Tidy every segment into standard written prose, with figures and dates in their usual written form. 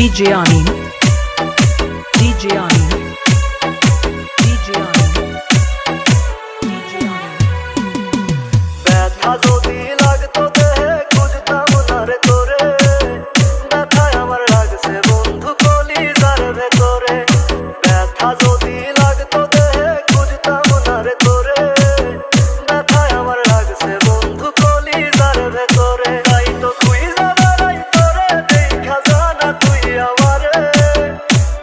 DJ Amin, DJ Amin, DJ Amin, DJ Amin. ব্যথা যদি লাগতো দেহে খুঁজতাম না রে তোরে, ব্যথায় আমার লাগছে বন্ধু কলিজার ভেতরে। ব্যথা যদি লাগতো দেহে খুঁজতাম না রে তোরে, ব্যথায় আমার লাগছে বন্ধু কলিজার ভেতরে। তাই তো খুঁজা বেড়াই তোরে, দেখা জানা তুই আমারে,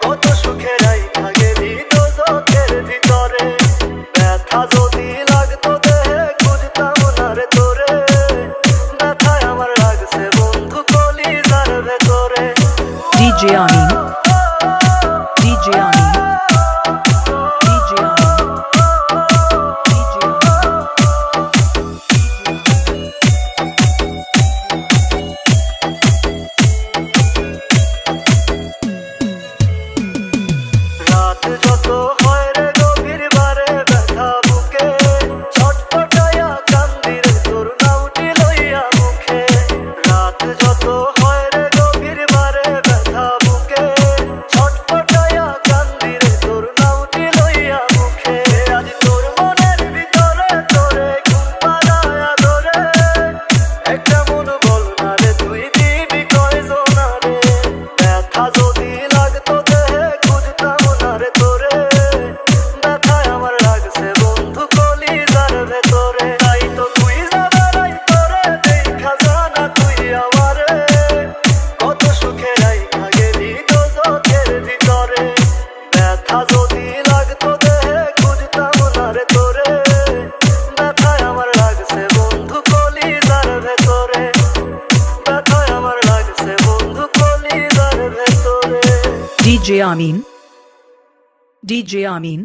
কত সুখে রাইখা গেলি দোজখের ভিতরে। ব্যথা যদি লাগতো দেহে খুঁজতাম না রে তোরে, ব্যথায় আমার লাগছে বন্ধু কলিজার ভেতরে। DJ Amin, DJ Amin, DJ Amin, DJ Amin. রাত যত হয় রে গভীর বারে ব্যথা বুকে, ছটফটায়া কান্দি রে তোর নামটি লইয়া মুখে। রাত যত হয় রে গভীর বারে ব্যথা বুকে, ছটফটায়া কান্দি রে তোর নামটি লইয়া মুখে। আজ তোর মনের ভিতরে তোরে ঘুম পাড়ায়া ধরে, একটা মন বল না রে তুই দিবি কয়জন রে। ব্যথা যদি লাগতো দেহে খুঁজতাম না রে তোরে, ব্যথায় আমার লাগছে বন্ধু কলিজার ভেতরে। তাই তো খুঁজা বেড়াই তোরে, দেখা জানা তুই আমারে, কত সুখে রাইখা গেলি দোজখের ভিতরে। ব্যথা যদি লাগতো দেহে খুঁজতাম না রে তোরে, ব্যথায় আমার লাগছে বন্ধু কলিজার ভেতরে। ব্যথায় আমার লাগছে বন্ধু কলিজার ভেতরে। DJ Amin, DJ Amin.